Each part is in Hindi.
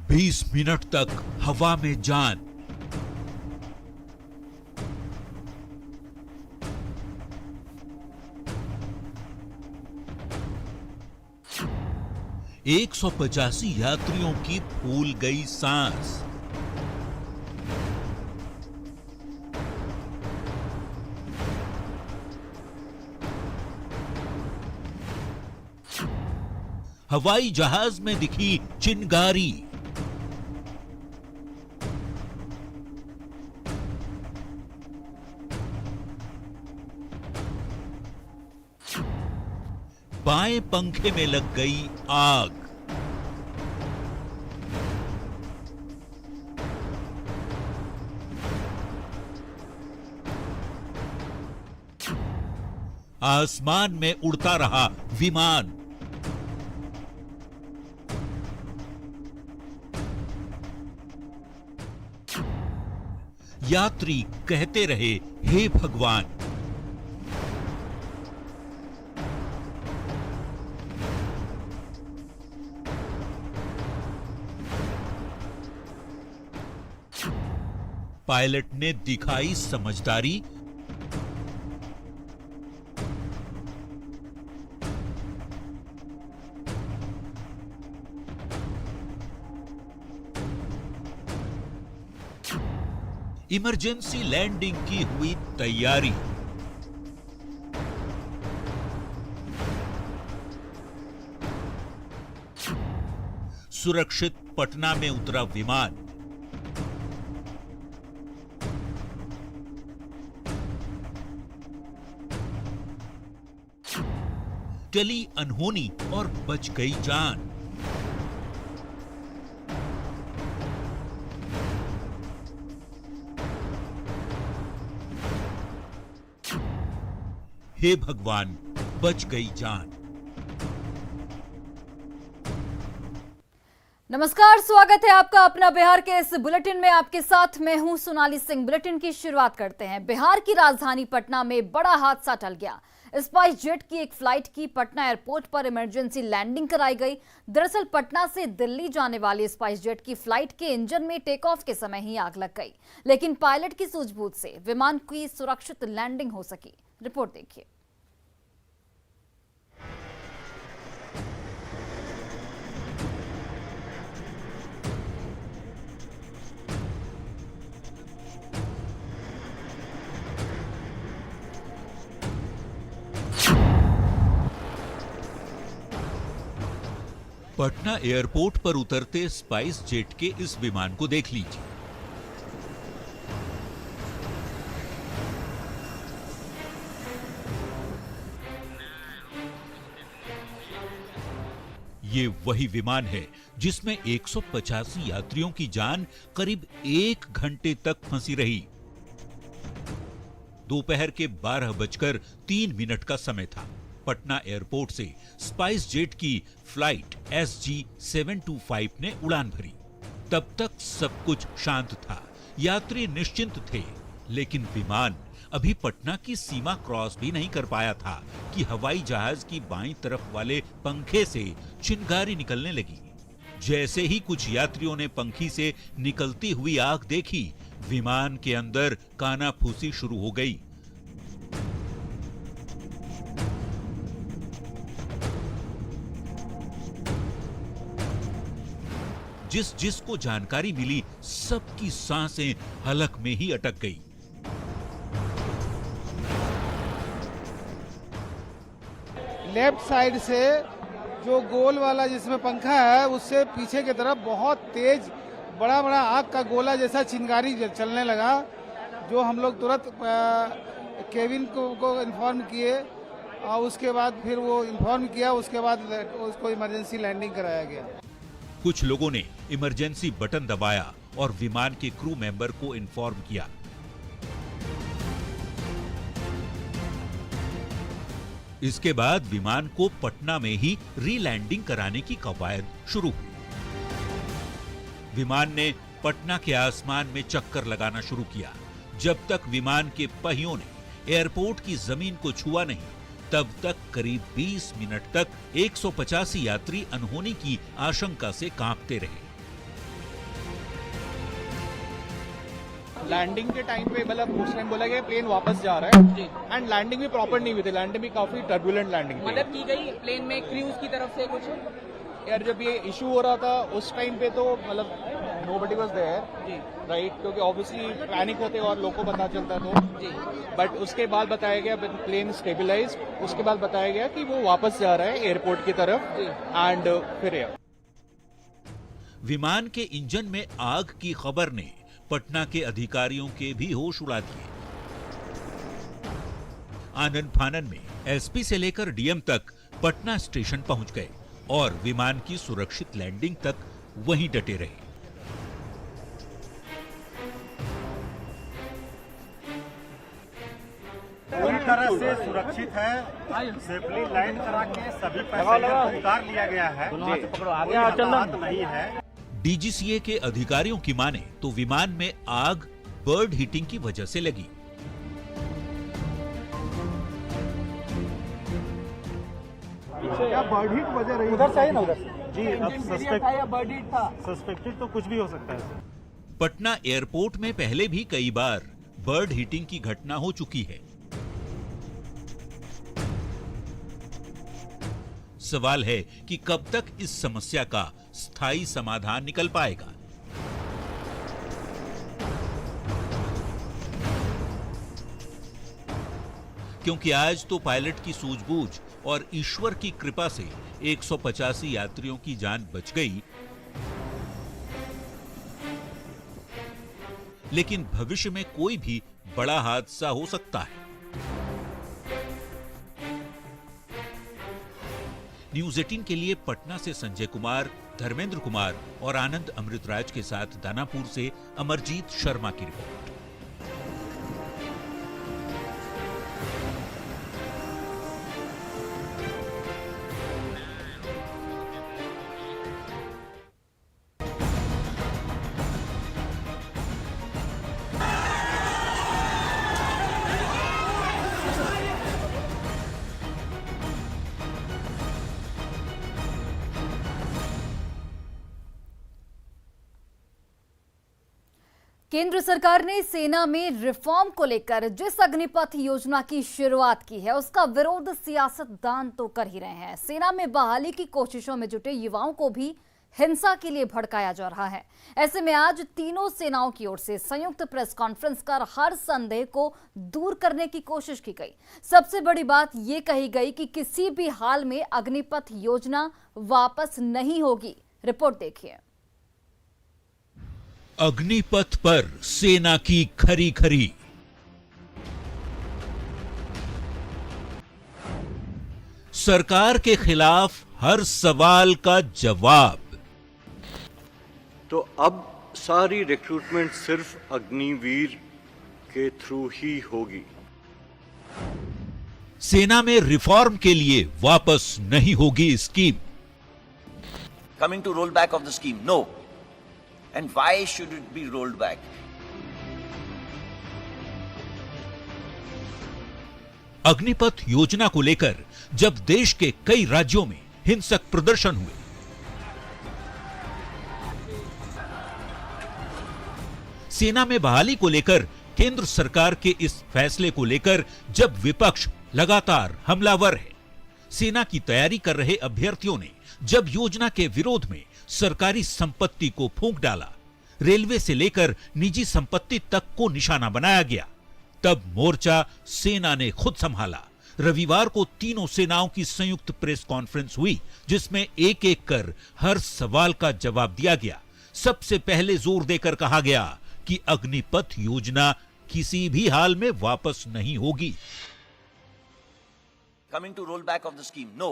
20 मिनट तक हवा में जान। एक 185 यात्रियों की फूल गई सांस। हवाई जहाज में दिखी चिंगारी। बाएं पंखे में लग गई आग। आसमान में उड़ता रहा विमान। यात्री कहते रहे, हे भगवान। पायलट ने दिखाई समझदारी। इमरजेंसी लैंडिंग की हुई तैयारी। सुरक्षित पटना में उतरा विमान। टली अनहोनी और बच गई जान। हे भगवान, बच गई जान। नमस्कार, स्वागत है आपका अपना बिहार के इस बुलेटिन में। आपके साथ मैं हूं सोनाली सिंह। बुलेटिन की शुरुआत करते हैं। बिहार की राजधानी पटना में बड़ा हादसा टल गया। स्पाइस जेट की एक फ्लाइट की पटना एयरपोर्ट पर इमरजेंसी लैंडिंग कराई गई। दरअसल पटना से दिल्ली जाने वाली स्पाइस जेट की फ्लाइट के इंजन में टेक ऑफ के समय ही आग लग गई, लेकिन पायलट की सूझबूझ से विमान की सुरक्षित लैंडिंग हो सकी। रिपोर्ट देखिए। पटना एयरपोर्ट पर उतरते स्पाइस जेट के इस विमान को देख लीजिए। ये वही विमान है जिसमें 185 यात्रियों की जान करीब 1 घंटे तक फंसी रही। दोपहर के 12:03 का समय था। पटना एयरपोर्ट से स्पाइस जेट की फ्लाइट SG-725 ने उड़ान भरी। तब तक सब कुछ शांत था, यात्री निश्चिंत थे, लेकिन विमान अभी पटना की सीमा क्रॉस भी नहीं कर पाया था कि हवाई जहाज की बाईं तरफ वाले पंखे से चिंगारी निकलने लगी। जैसे ही कुछ यात्रियों ने पंखी से निकलती हुई आग देखी, विमान के अंदर कानाफूसी शुरू हो गई। जिसको जानकारी मिली, सबकी सांसें हलक में ही अटक गई। लेफ्ट साइड से जो गोल वाला जिसमें पंखा है, उससे पीछे की तरफ बहुत तेज बड़ा बड़ा आग का गोला जैसा चिंगारी चलने लगा, जो हम लोग तुरंत केविन को इन्फॉर्म किए और उसके बाद फिर वो इन्फॉर्म किया, उसके बाद उसको इमरजेंसी लैंडिंग कराया गया। कुछ लोगों ने इमरजेंसी बटन दबाया और विमान के क्रू मेंबर को इन्फॉर्म किया। इसके बाद विमान को पटना में ही रीलैंडिंग कराने की कवायद शुरू हुई। विमान ने पटना के आसमान में चक्कर लगाना शुरू किया। जब तक विमान के पहियों ने एयरपोर्ट की जमीन को छुआ नहीं, तब तक करीब 20 मिनट तक 185 यात्री अनहोनी की आशंका से कांपते रहे। लैंडिंग के टाइम पे मतलब उस टाइम बोला गया प्लेन वापस जा रहा है एंड लैंडिंग भी प्रॉपर नहीं हुई थी। लैंडिंग भी काफी टर्बुलेंट लैंडिंग मदद की गई प्लेन में क्रूज की तरफ से कुछ। यार जब ये इशू हो रहा था उस टाइम पे तो मतलब नोबडी वाज देयर राइट, क्योंकि ऑब्वियसली पैनिक होते और लोगों को पता चलता तो जी। बट उसके बाद बताया गया प्लेन स्टेबलाइज, उसके बाद बताया गया कि वो वापस जा रहा है एयरपोर्ट की तरफ एंड फिर एयर। विमान के इंजन में आग की खबर ने पटना के अधिकारियों के भी होश उड़ा दिए। आनन फानन में एसपी से लेकर डीएम तक पटना स्टेशन पहुंच गए और विमान की सुरक्षित लैंडिंग तक वहीं डटे रहे। पूरी तरह से सुरक्षित है, सेफली लैंड करा के सभी पैसेंजर को उतार लिया गया है। कोई हताहत नहीं है। डीजीसीए के अधिकारियों की माने तो विमान में आग बर्ड हीटिंग की वजह से लगी। क्या बर्ड हीट वजह रही? उधर से ना, उधर से जी। अब सस्पेक्टेड तो कुछ भी हो सकता है। पटना एयरपोर्ट में पहले भी कई बार बर्ड हीटिंग की घटना हो चुकी है। सवाल है कि कब तक इस समस्या का स्थायी समाधान निकल पाएगा। क्योंकि आज तो पायलट की सूझबूझ और ईश्वर की कृपा से 185 यात्रियों की जान बच गई, लेकिन भविष्य में कोई भी बड़ा हादसा हो सकता है। न्यूज 18 के लिए पटना से संजय कुमार, धर्मेंद्र कुमार और आनंद अमृतराज के साथ दानापुर से अमरजीत शर्मा की रिपोर्ट। केंद्र सरकार ने सेना में रिफॉर्म को लेकर जिस अग्निपथ योजना की शुरुआत की है उसका विरोध सियासतदान तो कर ही रहे हैं। सेना में बहाली की कोशिशों में जुटे युवाओं को भी हिंसा के लिए भड़काया जा रहा है। ऐसे में आज तीनों सेनाओं की ओर से संयुक्त प्रेस कॉन्फ्रेंस कर हर संदेह को दूर करने की कोशिश की गई। सबसे बड़ी बात यह कही गई कि किसी भी हाल में अग्निपथ योजना वापस नहीं होगी। रिपोर्ट देखिए। अग्निपथ पर सेना की खरी खरी। सरकार के खिलाफ हर सवाल का जवाब। तो अब सारी रिक्रूटमेंट सिर्फ अग्निवीर के थ्रू ही होगी। सेना में रिफॉर्म के लिए वापस नहीं होगी scheme. Coming to roll back of the scheme, no. And why should it be rolled back? Agnipath योजना को लेकर जब देश के कई राज्यों में हिंसक प्रदर्शन हुए, सेना में बहाली को लेकर केंद्र सरकार के इस फैसले को लेकर जब विपक्ष लगातार हमलावर है, सेना की तैयारी कर रहे अभ्यर्थियों ने जब योजना के विरोध में सरकारी संपत्ति को फूंक डाला, रेलवे से लेकर निजी संपत्ति तक को निशाना बनाया गया, तब मोर्चा सेना ने खुद संभाला। रविवार को तीनों सेनाओं की संयुक्त प्रेस कॉन्फ्रेंस हुई, जिसमें एक एक कर हर सवाल का जवाब दिया गया। सबसे पहले जोर देकर कहा गया कि अग्निपथ योजना किसी भी हाल में वापस नहीं होगी। Coming to roll back of the scheme, no.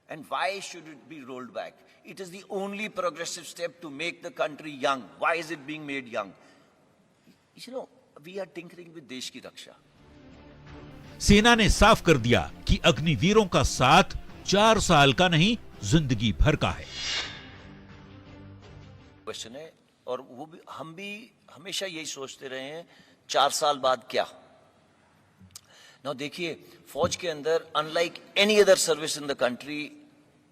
And why should it be rolled back? It is the only progressive step to make the country young. Why is it being made young? You know, we are tinkering with देश की रक्षा। सेना ने साफ कर दिया कि अग्निवीरों का साथ 4 साल का नहीं, जिंदगी भर का है। क्वेश्चन है, और वो भी हम भी हमेशा यही सोचते रहे हैं, 4 साल बाद क्या? Now देखिए, फौज के अंदर unlike any other service in the country,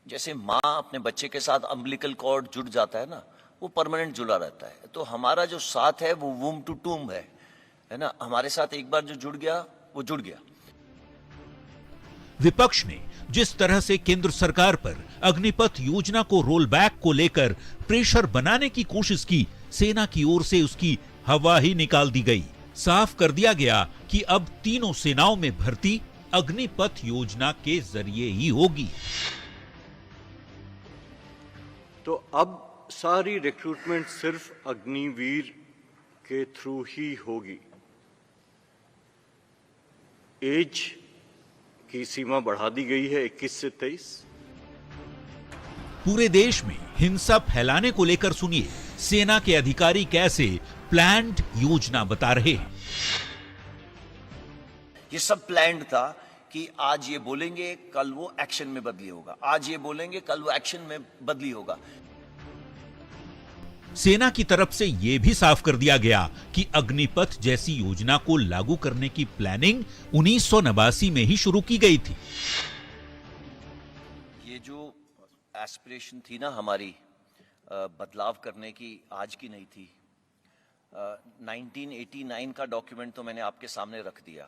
जैसे माँ अपने बच्चे के साथ अम्बिलिकल कॉर्ड जुड़ जाता है ना, वो परमानेंट जुड़ा रहता है। तो हमारा जो साथ है वो वूम टू टूम है ना। हमारे साथ एक बार जो जुड़ गया वो जुड़ गया। विपक्ष ने जिस तरह से केंद्र सरकार पर अग्निपथ योजना को रोल बैक को लेकर प्रेशर बनाने की कोशिश की, सेना की ओर से उसकी हवा ही निकाल दी गई। साफ कर दिया गया कि अब तीनों सेनाओं में भर्ती अग्निपथ योजना के जरिए ही होगी। तो अब सारी रिक्रूटमेंट सिर्फ अग्निवीर के थ्रू ही होगी। एज की सीमा बढ़ा दी गई है 21 से 23। पूरे देश में हिंसा फैलाने को लेकर सुनिए सेना के अधिकारी कैसे प्लान्ड योजना बता रहे हैं। ये सब प्लान्ड था कि आज ये बोलेंगे कल वो एक्शन में बदली होगा, आज ये बोलेंगे कल वो एक्शन में बदली होगा। सेना की तरफ से यह भी साफ कर दिया गया कि अग्निपथ जैसी योजना को लागू करने की प्लानिंग 1989 में ही शुरू की गई थी। ये जो एस्पिरेशन थी ना हमारी बदलाव करने की, आज की नहीं थी। 1989 का डॉक्यूमेंट तो मैंने आपके सामने रख दिया।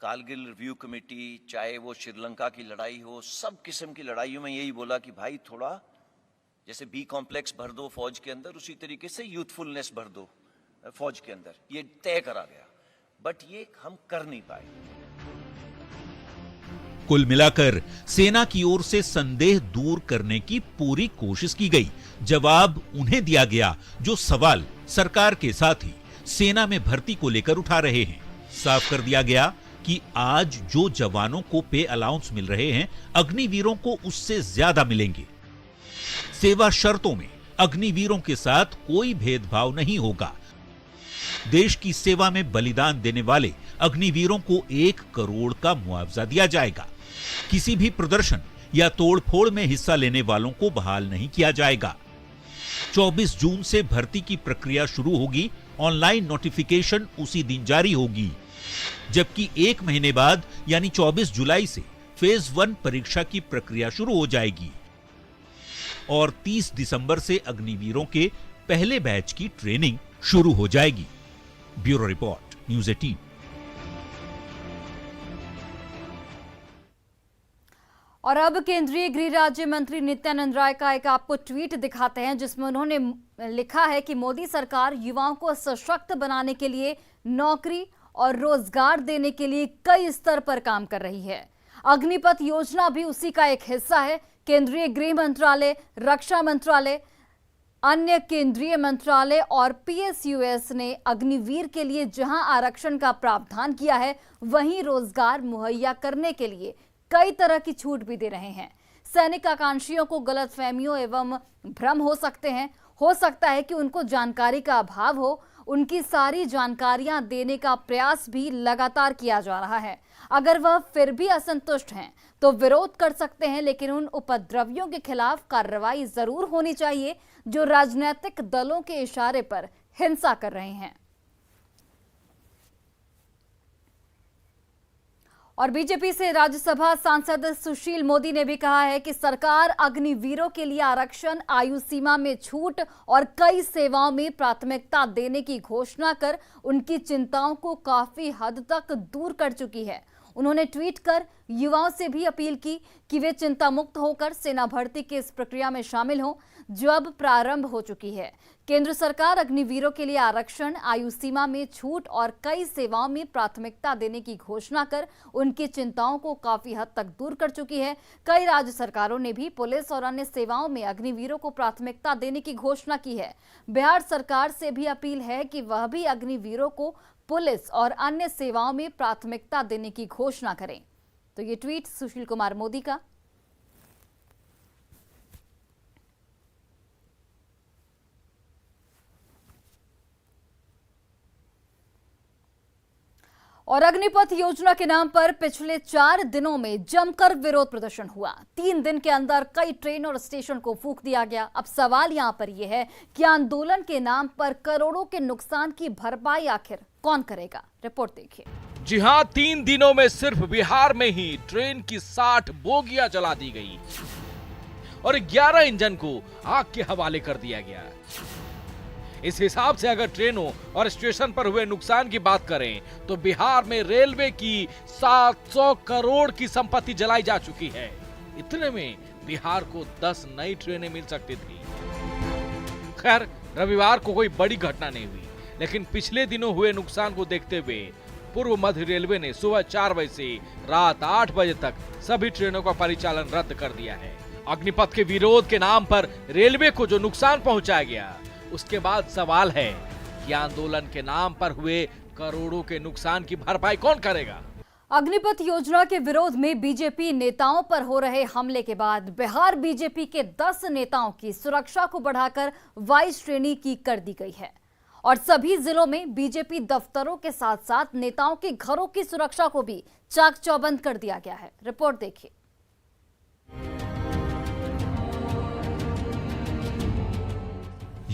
कारगिल रिव्यू कमेटी, चाहे वो श्रीलंका की लड़ाई हो, सब किस्म की लड़ाइयों में यही बोला कि भाई थोड़ा जैसे बी कॉम्प्लेक्स भर दो फौज के अंदर, उसी तरीके से यूथफुलनेस भर दो फौज के अंदर। ये तय करा गया, बट ये हम कर नहीं पाए। कुल मिलाकर सेना की ओर से संदेह दूर करने की पूरी कोशिश की गई। जवाब उन्हें दिया गया जो सवाल सरकार के साथ ही सेना में भर्ती को लेकर उठा रहे हैं। साफ कर दिया गया कि आज जो जवानों को पे अलाउंस मिल रहे हैं, अग्निवीरों को उससे ज्यादा मिलेंगे। सेवा शर्तों में अग्निवीरों के साथ कोई भेदभाव नहीं होगा। देश की सेवा में बलिदान देने वाले अग्निवीरों को 1 करोड़ का मुआवजा दिया जाएगा। किसी भी प्रदर्शन या तोड़फोड़ में हिस्सा लेने वालों को बहाल नहीं किया जाएगा। 24 जून से भर्ती की प्रक्रिया शुरू होगी। ऑनलाइन नोटिफिकेशन उसी दिन जारी होगी, जबकि 1 महीने बाद यानी 24 जुलाई से फेज 1 परीक्षा की प्रक्रिया शुरू हो जाएगी और 30 दिसंबर से अग्निवीरों के पहले बैच की ट्रेनिंग शुरू हो जाएगी। Bureau report, news 18। और अब केंद्रीय गृह राज्य मंत्री नित्यानंद राय का एक आपको ट्वीट दिखाते हैं, जिसमें उन्होंने लिखा है कि मोदी सरकार युवाओं को सशक्त बनाने के लिए नौकरी और रोजगार देने के लिए कई स्तर पर काम कर रही है। अग्निपथ योजना भी उसी का एक हिस्सा है। केंद्रीय गृह मंत्रालय, रक्षा मंत्रालय, अन्य केंद्रीय मंत्रालय और पीएसयूएस ने अग्निवीर के लिए जहां आरक्षण का प्रावधान किया है, वहीं रोजगार मुहैया करने के लिए कई तरह की छूट भी दे रहे हैं। सैनिक आकांक्षियों को गलतफहमियों एवं भ्रम हो सकते हैं। हो सकता है कि उनको जानकारी का अभाव हो। उनकी सारी जानकारियां देने का प्रयास भी लगातार किया जा रहा है। अगर वह फिर भी असंतुष्ट हैं तो विरोध कर सकते हैं, लेकिन उन उपद्रवियों के खिलाफ कार्रवाई जरूर होनी चाहिए जो राजनीतिक दलों के इशारे पर हिंसा कर रहे हैं। और बीजेपी से राज्यसभा सांसद सुशील मोदी ने भी कहा है कि सरकार अग्निवीरों के लिए आरक्षण, आयु सीमा में छूट और कई सेवाओं में प्राथमिकता देने की घोषणा कर उनकी चिंताओं को काफी हद तक दूर कर चुकी है। उन्होंने ट्वीट कर युवाओं से भी अपील की कि वे चिंता मुक्त होकर सेना भर्ती की इस प्रक्रिया में शामिल हों जो अब प्रारंभ हो चुकी है। केंद्र सरकार अग्निवीरों के लिए आरक्षण, आयु सीमा में छूट और कई सेवाओं में प्राथमिकता देने की घोषणा कर उनकी चिंताओं को काफी हद तक दूर कर चुकी है। कई राज्य सरकारों ने भी पुलिस और अन्य सेवाओं में अग्निवीरों को प्राथमिकता देने की घोषणा की है। बिहार सरकार से भी अपील है कि वह भी अग्निवीरों को पुलिस और अन्य सेवाओं में प्राथमिकता देने की घोषणा करें। तो ये ट्वीट सुशील कुमार मोदी का। और अग्निपथ योजना के नाम पर पिछले 4 दिनों में जमकर विरोध प्रदर्शन हुआ। 3 दिन के अंदर कई ट्रेन और स्टेशन को फूंक दिया गया। अब सवाल यहां पर यह है कि आंदोलन के नाम पर करोड़ों के नुकसान की भरपाई आखिर कौन करेगा? रिपोर्ट देखिए। जी हां, 3 दिनों में सिर्फ बिहार में ही ट्रेन की 60 बोगियां जला दी गई और 11 इंजन को आग के हवाले कर दिया गया। इस हिसाब से अगर ट्रेनों और स्टेशन पर हुए नुकसान की बात करें तो बिहार में रेलवे की 700 करोड़ की संपत्ति जलाई जा चुकी है। इतने में बिहार को 10 नई ट्रेनें मिल सकती थी। खैर, रविवार को कोई बड़ी घटना नहीं हुई, लेकिन पिछले दिनों हुए नुकसान को देखते हुए पूर्व मध्य रेलवे ने सुबह 4 बजे से रात 8 बजे तक सभी ट्रेनों का परिचालन रद्द कर दिया है। अग्निपथ के विरोध के नाम पर रेलवे को जो नुकसान पहुंचाया गया, उसके बाद सवाल है कि आंदोलन के नाम पर हुए करोड़ों के नुकसान की भरपाई कौन करेगा? अग्निपथ योजना के विरोध में बीजेपी नेताओं पर हो रहे हमले के बाद बिहार बीजेपी के 10 नेताओं की सुरक्षा को बढ़ाकर 22 श्रेणी की कर दी गई है और सभी जिलों में बीजेपी दफ्तरों के साथ साथ नेताओं के घरों की सुरक्षा को भी चाक चौबंद कर दिया गया है। रिपोर्ट देखिए।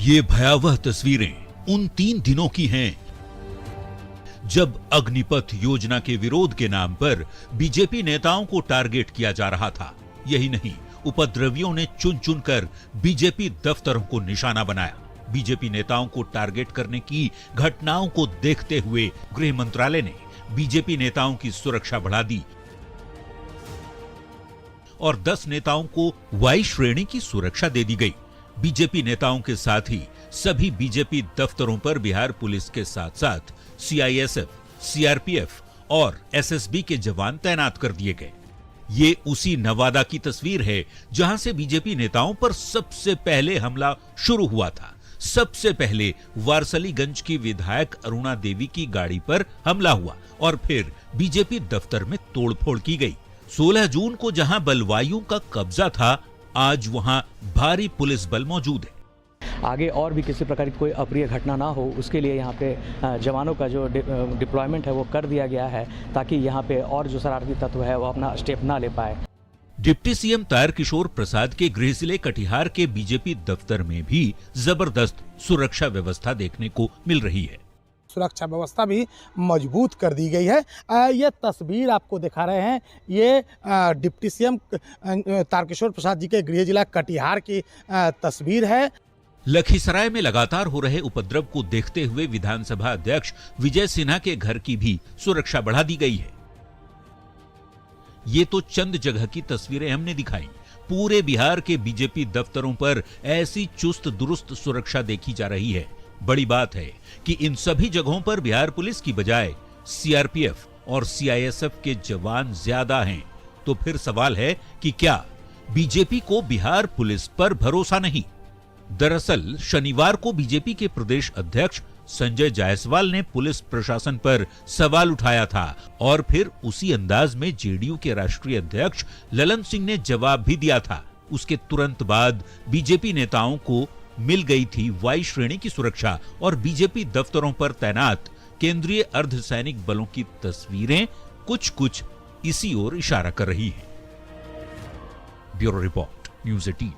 ये भयावह तस्वीरें उन 3 दिनों की हैं जब अग्निपथ योजना के विरोध के नाम पर बीजेपी नेताओं को टारगेट किया जा रहा था। यही नहीं, उपद्रवियों ने चुन चुनकर बीजेपी दफ्तरों को निशाना बनाया। बीजेपी नेताओं को टारगेट करने की घटनाओं को देखते हुए गृह मंत्रालय ने बीजेपी नेताओं की सुरक्षा बढ़ा दी और 10 नेताओं को वाई श्रेणी की सुरक्षा दे दी गई। बीजेपी नेताओं के साथ ही सभी बीजेपी दफ्तरों पर बिहार पुलिस के साथ साथ सीआईएसएफ, सीआरपीएफ और एसएसबी के जवान तैनात कर दिए गए। ये उसी नवादा की तस्वीर है जहां से बीजेपी नेताओं पर सबसे पहले हमला शुरू हुआ था। सबसे पहले वारसलीगंज की विधायक अरुणा देवी की गाड़ी पर हमला हुआ और फिर बीजेपी दफ्तर में तोड़फोड़ की गई। 16 जून को जहां बलवायु का कब्जा था, आज वहां भारी पुलिस बल मौजूद है। आगे और भी किसी प्रकार की कोई अप्रिय घटना ना हो, उसके लिए यहाँ पे जवानों का जो डिप्लॉयमेंट है वो कर दिया गया है, ताकि यहाँ पे और जो शरारती तत्व है वो अपना स्टेप ना ले पाए। डिप्टी सीएम तारकिशोर प्रसाद के गृह जिले कटिहार के बीजेपी दफ्तर में भी जबरदस्त सुरक्षा व्यवस्था देखने को मिल रही है। सुरक्षा व्यवस्था भी मजबूत कर दी गई है। ये तस्वीर आपको दिखा रहे हैं, ये डिप्टी सीएम तारकिशोर प्रसाद जी के गृह जिला कटिहार की तस्वीर है। लखीसराय में लगातार हो रहे उपद्रव को देखते हुए विधानसभा अध्यक्ष विजय सिन्हा के घर की भी सुरक्षा बढ़ा दी गई है। ये तो चंद जगह की तस्वीरें हमने दिखाई। पूरे बिहार के बीजेपी दफ्तरों पर ऐसी चुस्त दुरुस्त सुरक्षा देखी जा रही है। बड़ी बात है कि इन सभी जगहों पर बिहार पुलिस की बजाय सीआरपीएफ और सीआईएसएफ के जवान ज्यादा हैं। तो फिर सवाल है कि क्या बीजेपी को बिहार पुलिस पर भरोसा नहीं? दरअसल शनिवार को बीजेपी के प्रदेश अध्यक्ष संजय जायसवाल ने पुलिस प्रशासन पर सवाल उठाया था और फिर उसी अंदाज में जेडीयू के राष्ट्रीय अध्यक्ष ललन सिंह ने जवाब भी दिया था। उसके तुरंत बाद बीजेपी नेताओं को मिल गई थी वाई श्रेणी की सुरक्षा और बीजेपी दफ्तरों पर तैनात केंद्रीय अर्धसैनिक बलों की तस्वीरें कुछ इसी ओर इशारा कर रही हैं। Bureau report, news 18।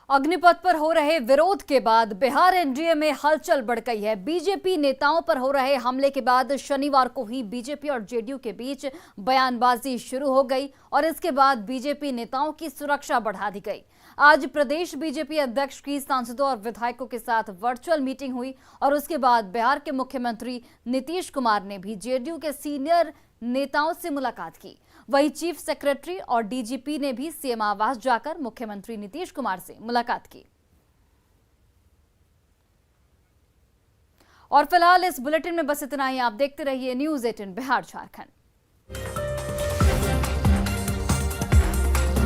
अग्निपथ पर हो रहे विरोध के बाद बिहार एनडीए में हलचल बढ़ गई है। बीजेपी नेताओं पर हो रहे हमले के बाद शनिवार को ही बीजेपी और जेडीयू के बीच बयानबाजी शुरू हो गई और इसके बाद बीजेपी नेताओं की सुरक्षा बढ़ा दी गई। आज प्रदेश बीजेपी अध्यक्ष की सांसदों और विधायकों के साथ वर्चुअल मीटिंग हुई और उसके बाद बिहार के मुख्यमंत्री नीतीश कुमार ने भी जेडीयू के सीनियर नेताओं से मुलाकात की। वहीं चीफ सेक्रेटरी और डीजीपी ने भी सीएम आवास जाकर मुख्यमंत्री नीतीश कुमार से मुलाकात की। और फिलहाल इस बुलेटिन में बस इतना ही। आप देखते रहिए न्यूज़ 18 बिहार झारखंड।